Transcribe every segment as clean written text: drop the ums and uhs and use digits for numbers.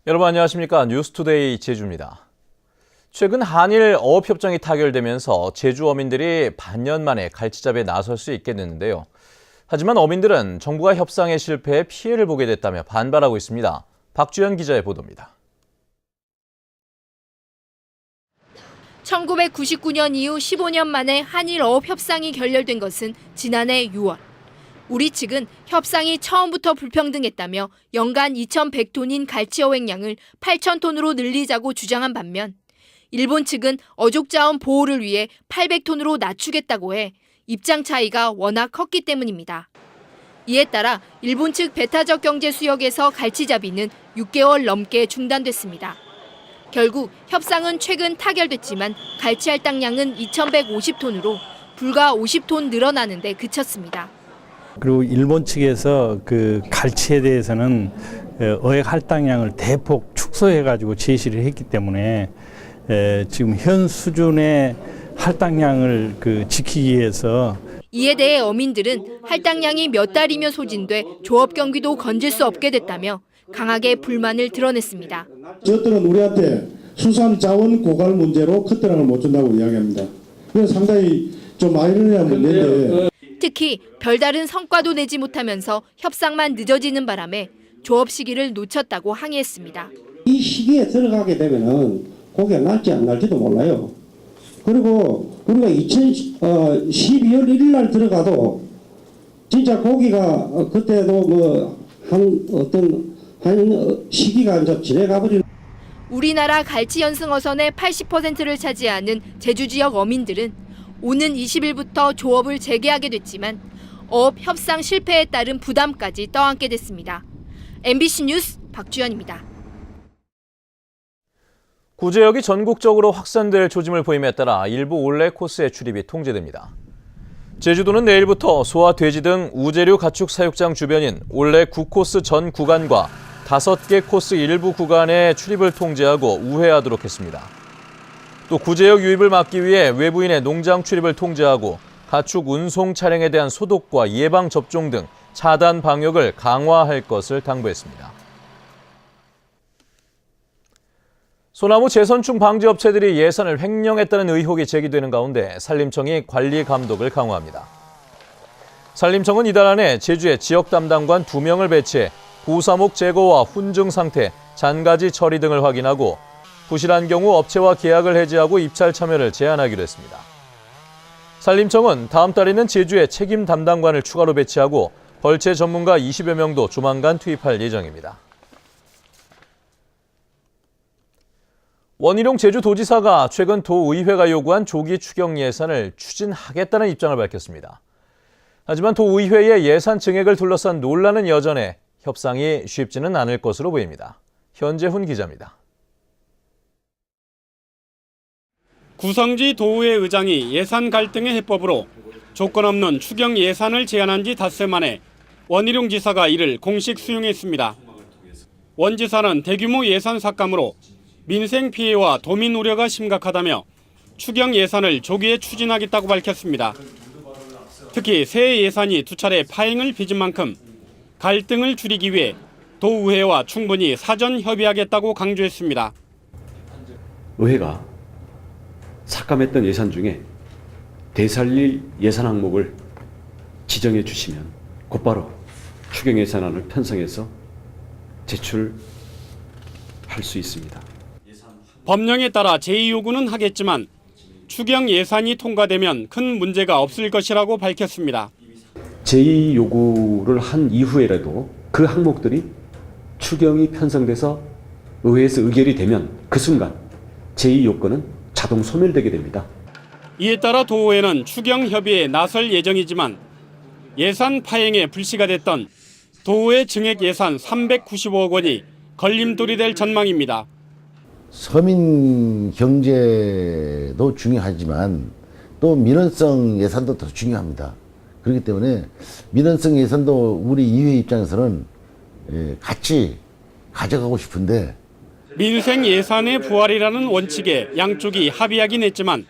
여러분 안녕하십니까? 뉴스투데이 제주입니다. 최근 한일 어업협정이 타결되면서 제주 어민들이 반년 만에 갈치잡이에 나설 수 있게 됐는데요. 하지만 어민들은 정부가 협상에 실패해 피해를 보게 됐다며 반발하고 있습니다. 박주연 기자의 보도입니다. 1999년 이후 15년 만에 한일 어업 협상이 결렬된 것은 지난해 6월. 우리 측은 협상이 처음부터 불평등했다며 연간 2,100톤인 갈치 어획량을 8,000톤으로 늘리자고 주장한 반면 일본 측은 어족자원 보호를 위해 800톤으로 낮추겠다고 해 입장 차이가 워낙 컸기 때문입니다. 이에 따라 일본 측 배타적 경제 수역에서 갈치잡이는 6개월 넘게 중단됐습니다. 결국 협상은 최근 타결됐지만 갈치 할당량은 2,150톤으로 불과 50톤 늘어나는 데 그쳤습니다. 그리고 일본 측에서 그 갈치에 대해서는 어획 할당량을 대폭 축소해가지고 제시를 했기 때문에 지금 현 수준의 할당량을 지키기 위해서 이에 대해 어민들은 할당량이 몇 달이면 소진돼 조업 경기도 건질 수 없게 됐다며 강하게 불만을 드러냈습니다. 저들은 우리한테 수산 자원 고갈 문제로 커트랑을 못 준다고 이야기합니다. 이건 상당히 좀 아이러니한 문제인데. 특히 별다른 성과도 내지 못하면서 협상만 늦어지는 바람에 조업 시기를 놓쳤다고 항의했습니다. 이 시기에 들어가게 되면은 고기가 날지 안 날지도 몰라요. 그리고 우리가 12월 1일 날 들어가도 진짜 고기가 그때도 한 시기가 이제 지나가 버리는. 우리나라 갈치 연승 어선의 80%를 차지하는 제주 지역 어민들은 오는 20일부터 조업을 재개하게 됐지만 어업 협상 실패에 따른 부담까지 떠안게 됐습니다. MBC 뉴스 박주연입니다. 구제역이 전국적으로 확산될 조짐을 보임에 따라 일부 올레 코스의 출입이 통제됩니다. 제주도는 내일부터 소와 돼지 등 우제류 가축 사육장 주변인 올레 9코스 전 구간과 5개 코스 일부 구간의 출입을 통제하고 우회하도록 했습니다. 또 구제역 유입을 막기 위해 외부인의 농장 출입을 통제하고 가축 운송 차량에 대한 소독과 예방 접종 등 차단 방역을 강화할 것을 당부했습니다. 소나무 재선충 방지 업체들이 예산을 횡령했다는 의혹이 제기되는 가운데 산림청이 관리 감독을 강화합니다. 산림청은 이달 안에 제주에 지역 담당관 2명을 배치해 부사목 제거와 훈증 상태, 잔가지 처리 등을 확인하고 부실한 경우 업체와 계약을 해지하고 입찰 참여를 제한하기로 했습니다. 산림청은 다음 달에는 제주에 책임 담당관을 추가로 배치하고 벌채 전문가 20여 명도 조만간 투입할 예정입니다. 원희룡 제주도지사가 최근 도의회가 요구한 조기 추경 예산을 추진하겠다는 입장을 밝혔습니다. 하지만 도의회의 예산 증액을 둘러싼 논란은 여전해 협상이 쉽지는 않을 것으로 보입니다. 현재훈 기자입니다. 구성지 도의회 의장이 예산 갈등의 해법으로 조건 없는 추경 예산을 제안한 지 닷새 만에 원희룡 지사가 이를 공식 수용했습니다. 원 지사는 대규모 예산 삭감으로 민생 피해와 도민 우려가 심각하다며 추경 예산을 조기에 추진하겠다고 밝혔습니다. 특히 새해 예산이 2차례 파행을 빚은 만큼 갈등을 줄이기 위해 도의회와 충분히 사전 협의하겠다고 강조했습니다. 의회가 삭감했던 예산 중에 되살릴 예산 항목을 지정해 주시면 곧바로 추경 예산안을 편성해서 제출할 수 있습니다. 법령에 따라 제2요구는 하겠지만 추경 예산이 통과되면 큰 문제가 없을 것이라고 밝혔습니다. 제2요구를 한 이후에라도 그 항목들이 추경이 편성돼서 의회에서 의결이 되면 그 순간 제2요건은 자동 소멸되게 됩니다. 이에 따라 도의회는 추경 협의에 나설 예정이지만 예산 파행에 불씨가 됐던 도의회 증액 예산 395억 원이 걸림돌이 될 전망입니다. 서민 경제도 중요하지만 또 민원성 예산도 더 중요합니다. 그렇기 때문에 민원성 예산도 우리 의회 입장에서는 같이 가져가고 싶은데 민생 예산의 부활이라는 원칙에 양쪽이 합의하긴 했지만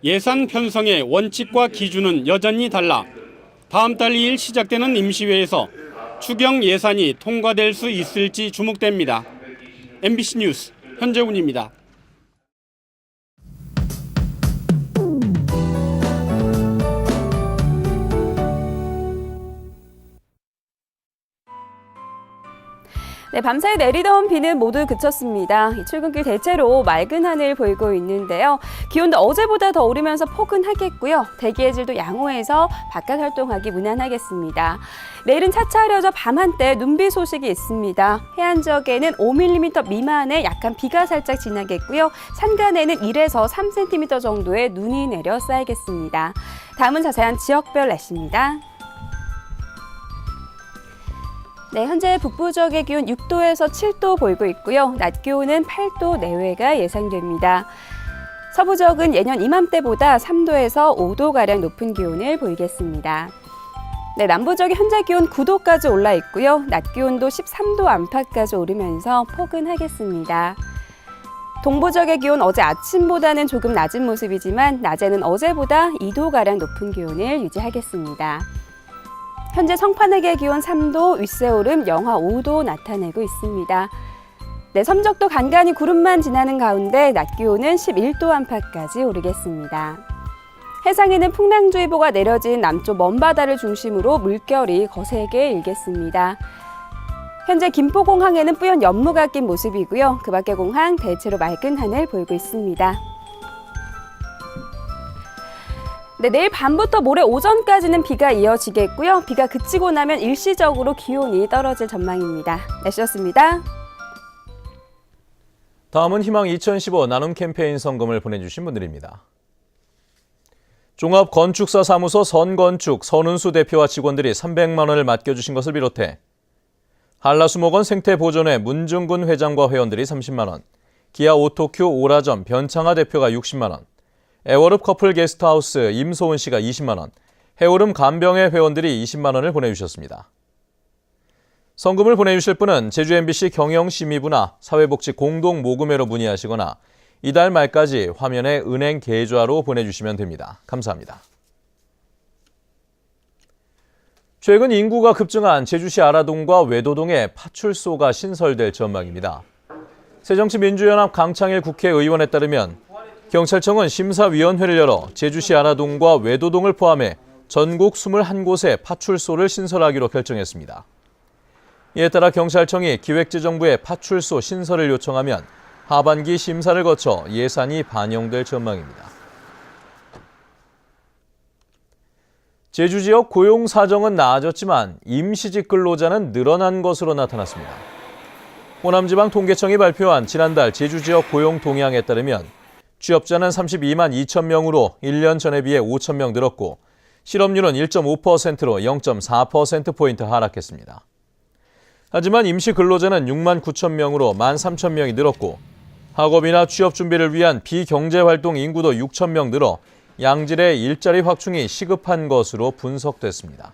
예산 편성의 원칙과 기준은 여전히 달라 다음 달 2일 시작되는 임시회에서 추경 예산이 통과될 수 있을지 주목됩니다. MBC 뉴스 현재훈입니다. 네, 밤사이 내리던 비는 모두 그쳤습니다. 출근길 대체로 맑은 하늘 보이고 있는데요. 기온도 어제보다 더 오르면서 포근하겠고요. 대기의 질도 양호해서 바깥 활동하기 무난하겠습니다. 내일은 차차 흐려져 밤 한때 눈비 소식이 있습니다. 해안 지역에는 5mm 미만의 약한 비가 살짝 지나겠고요. 산간에는 1에서 3cm 정도의 눈이 내려 쌓이겠습니다. 다음은 자세한 지역별 날씨입니다. 네, 현재 북부 지역의 기온 6도에서 7도 보이고 있고요. 낮 기온은 8도 내외가 예상됩니다. 서부 지역은 예년 이맘때보다 3도에서 5도가량 높은 기온을 보이겠습니다. 네, 남부 지역의 현재 기온 9도까지 올라 있고요. 낮 기온도 13도 안팎까지 오르면서 포근하겠습니다. 동부 지역의 기온 어제 아침보다는 조금 낮은 모습이지만 낮에는 어제보다 2도가량 높은 기온을 유지하겠습니다. 현재 성판역의 기온 3도, 윗세오름 영하 5도 나타내고 있습니다. 네, 섬적도 간간히 구름만 지나는 가운데 낮 기온은 11도 안팎까지 오르겠습니다. 해상에는 풍랑주의보가 내려진 남쪽 먼바다를 중심으로 물결이 거세게 일겠습니다. 현재 김포공항에는 뿌연 연무가 낀 모습이고요. 그 밖의 공항 대체로 맑은 하늘 보이고 있습니다. 네, 내일 밤부터 모레 오전까지는 비가 이어지겠고요. 비가 그치고 나면 일시적으로 기온이 떨어질 전망입니다. 날씨였습니다. 다음은 희망 2015 나눔 캠페인 성금을 보내주신 분들입니다. 종합건축사 사무소 선건축 선운수 대표와 직원들이 300만 원을 맡겨주신 것을 비롯해 한라수목원 생태보존회 문중근 회장과 회원들이 30만 원, 기아 오토큐 오라점 변창하 대표가 60만 원, 애월읍 커플 게스트하우스 임소은 씨가 20만 원, 해오름 간병회 회원들이 20만 원을 보내주셨습니다. 성금을 보내주실 분은 제주 MBC 경영심의부나 사회복지 공동모금회로 문의하시거나 이달 말까지 화면에 은행 계좌로 보내주시면 됩니다. 감사합니다. 최근 인구가 급증한 제주시 아라동과 외도동에 파출소가 신설될 전망입니다. 새정치민주연합 강창일 국회의원에 따르면 경찰청은 심사위원회를 열어 제주시 아라동과 외도동을 포함해 전국 21곳에 파출소를 신설하기로 결정했습니다. 이에 따라 경찰청이 기획재정부에 파출소 신설을 요청하면 하반기 심사를 거쳐 예산이 반영될 전망입니다. 제주 지역 고용 사정은 나아졌지만 임시직 근로자는 늘어난 것으로 나타났습니다. 호남지방 통계청이 발표한 지난달 제주 지역 고용 동향에 따르면 취업자는 32만 2천 명으로 1년 전에 비해 5천 명 늘었고 실업률은 1.5%로 0.4%포인트 하락했습니다. 하지만 임시 근로자는 6만 9천 명으로 1만 3천 명이 늘었고 학업이나 취업 준비를 위한 비경제활동 인구도 6천 명 늘어 양질의 일자리 확충이 시급한 것으로 분석됐습니다.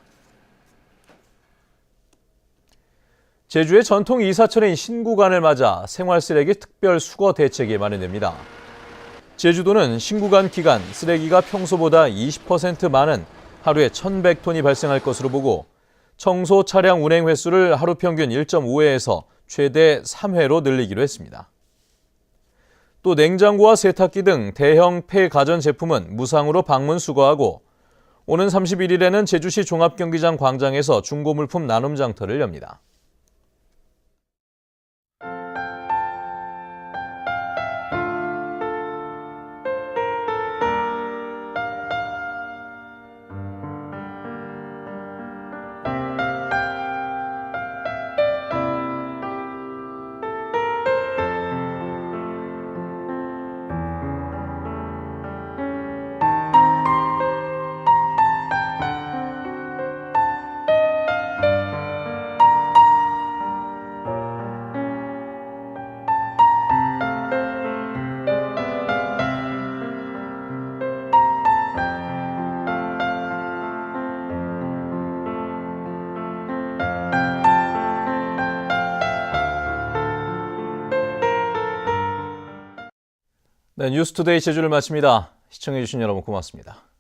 제주의 전통 이사철인 신구간을 맞아 생활쓰레기 특별 수거 대책이 마련됩니다. 제주도는 신구간 기간 쓰레기가 평소보다 20% 많은 하루에 1,100톤이 발생할 것으로 보고 청소 차량 운행 횟수를 하루 평균 1.5회에서 최대 3회로 늘리기로 했습니다. 또 냉장고와 세탁기 등 대형 폐가전 제품은 무상으로 방문 수거하고 오는 31일에는 제주시 종합경기장 광장에서 중고물품 나눔 장터를 엽니다. 네, 뉴스투데이 제주를 마칩니다. 시청해주신 여러분 고맙습니다.